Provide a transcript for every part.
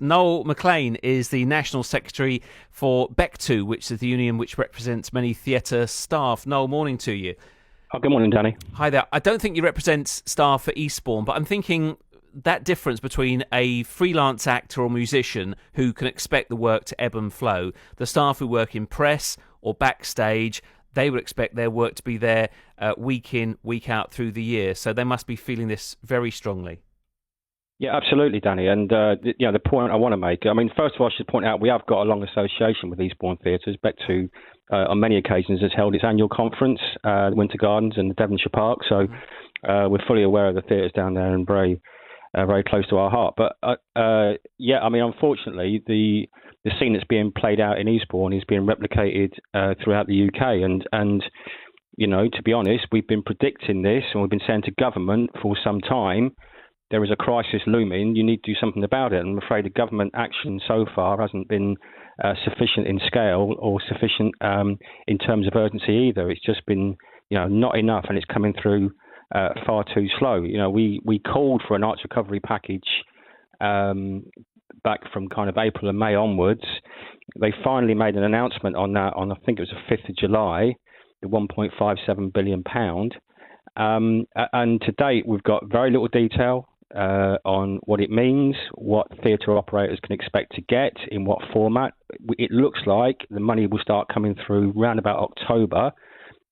Noel McClean is the National Secretary for Bectu, which is the union which represents many theatre staff. Noel, morning to you. Oh, good morning, Danny. Hi there. I don't think you represent staff for Eastbourne, but I'm thinking that difference between a freelance actor or musician who can expect the work to ebb and flow, the staff who work in press or backstage, they would expect their work to be there week in, week out through the year. So they must be feeling this very strongly. Yeah, absolutely, Danny. And the point I want to make, I mean, first of all, I should point out we have got a long association with Eastbourne Theatres. Bectu, on many occasions, has held its annual conference, the Winter Gardens and the Devonshire Park. So we're fully aware of the theatres down there and very close to our heart. But unfortunately, the scene that's being played out in Eastbourne is being replicated throughout the UK. And to be honest, we've been predicting this and we've been saying to government for some time, there is a crisis looming, you need to do something about it. And I'm afraid the government action so far hasn't been sufficient in scale or sufficient in terms of urgency either. It's just been, not enough, and it's coming through far too slow. We called for an arts recovery package back from kind of April and May onwards. They finally made an announcement on that on, I think it was the 5th of July, the £1.57 billion. And to date, we've got very little detail on what it means, what theatre operators can expect to get, in what format. It looks like the money will start coming through around about October.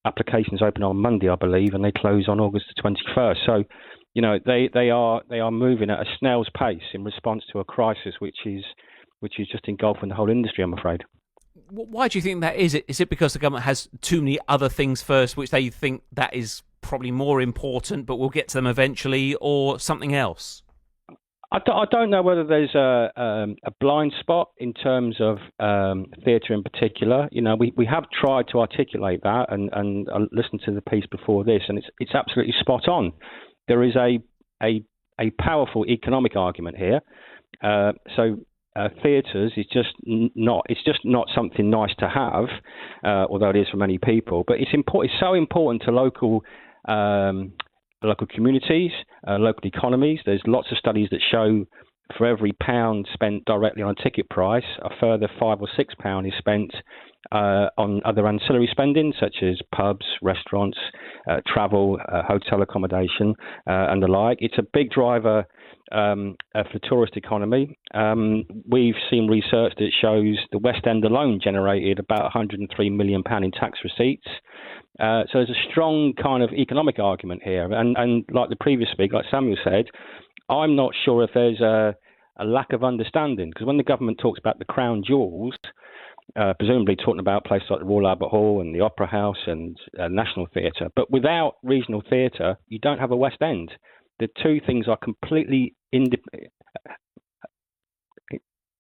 Applications open on Monday, I believe, and they close on August the 21st. So, they are moving at a snail's pace in response to a crisis which is just engulfing the whole industry, I'm afraid. Why do you think that is? Is it because the government has too many other things first, which they think that is probably more important, but we'll get to them eventually, or something else? I don't know whether there's a blind spot in terms of theatre in particular. We have tried to articulate that, and I listened to the piece before this, and it's absolutely spot on. There is a powerful economic argument here. Theatres is just not something nice to have, although it is for many people. But it's so important to local communities, local economies. There's lots of studies that show for every pound spent directly on a ticket price, a further £5 or £6 is spent on other ancillary spending, such as pubs, restaurants, travel, hotel accommodation, and the like. It's a big driver for the tourist economy. We've seen research that shows the West End alone generated about £103 million in tax receipts. So there's a strong kind of economic argument here. And like the previous speaker, like Samuel said, I'm not sure if there's a lack of understanding, because when the government talks about the crown jewels, presumably talking about places like the Royal Albert Hall and the Opera House and National Theatre, but without regional theatre, you don't have a West End. The two things are completely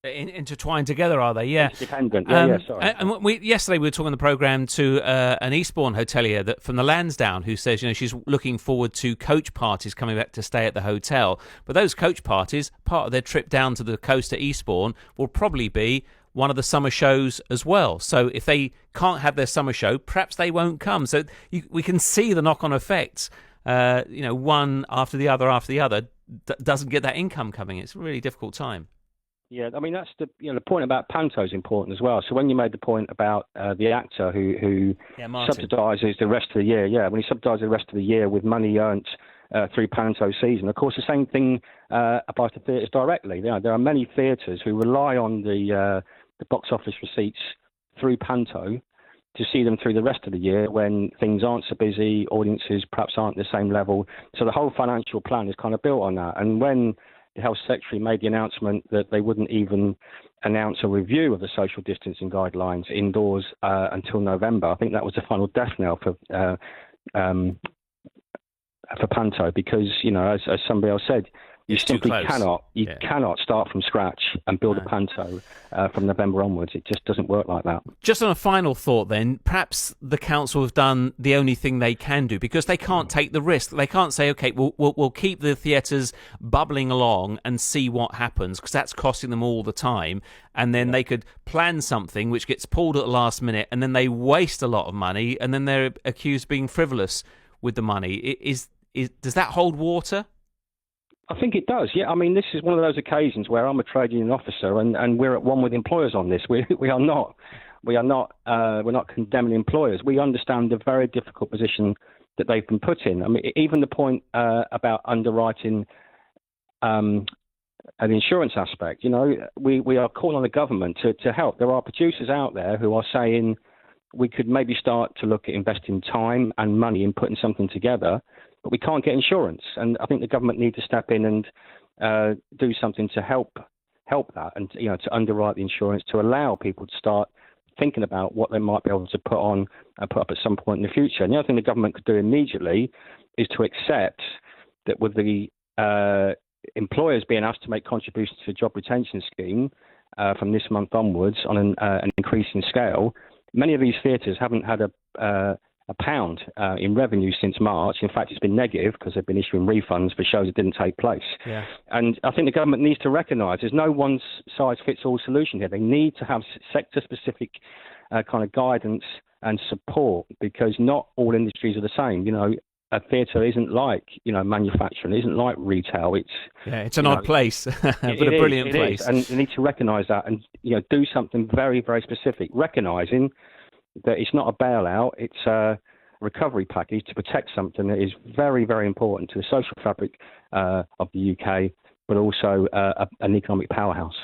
intertwined together, are they? Yeah. Independent. Sorry. And yesterday we were talking on the programme to an Eastbourne hotelier that from the Lansdowne who says, she's looking forward to coach parties coming back to stay at the hotel. But those coach parties, part of their trip down to the coast at Eastbourne, will probably be one of the summer shows as well. So if they can't have their summer show, perhaps they won't come. So we can see the knock-on effects. One after the other doesn't get that income coming. It's a really difficult time. Yeah, I mean, that's the point about Panto is important as well. So when you made the point about the actor who subsidises the rest of the year, when he subsidises the rest of the year with money earned through Panto season, of course the same thing applies to theatres directly. There are many theatres who rely on the box office receipts through Panto to see them through the rest of the year when things aren't so busy, audiences perhaps aren't the same level. So the whole financial plan is kind of built on that. And when the Health Secretary made the announcement that they wouldn't even announce a review of the social distancing guidelines indoors until November, I think that was the final death knell for Panto, because, as somebody else said, you simply cannot start from scratch and build a Panto from November onwards. It just doesn't work like that. Just on a final thought then, perhaps the council have done the only thing they can do, because they can't take the risk. They can't say, OK, we'll keep the theatres bubbling along and see what happens, because that's costing them all the time. And then they could plan something which gets pulled at the last minute, and then they waste a lot of money, and then they're accused of being frivolous with the money. Does that hold water? I think it does. Yeah, I mean, this is one of those occasions where I'm a trade union officer, and we're at one with employers on this. We are not. We're not condemning employers. We understand the very difficult position that they've been put in. I mean, even the point about underwriting an insurance aspect. We are calling on the government to help. There are producers out there who are saying we could maybe start to look at investing time and money in putting something together, but we can't get insurance. And I think the government needs to step in and do something to help that, and to underwrite the insurance to allow people to start thinking about what they might be able to put on and put up at some point in the future. And the other thing the government could do immediately is to accept that with the employers being asked to make contributions to the job retention scheme from this month onwards on an increasing scale, many of these theatres haven't had a pound in revenue since March. In fact, it's been negative because they've been issuing refunds for shows that didn't take place. Yeah. And I think the government needs to recognise there's no one-size-fits-all solution here. They need to have sector-specific kind of guidance and support, because not all industries are the same. A theatre isn't like manufacturing, isn't like retail. It's an odd place, but a brilliant place. And they need to recognise that and do something very, very specific, recognising that it's not a bailout, it's a recovery package to protect something that is very, very important to the social fabric of the UK, but also an economic powerhouse.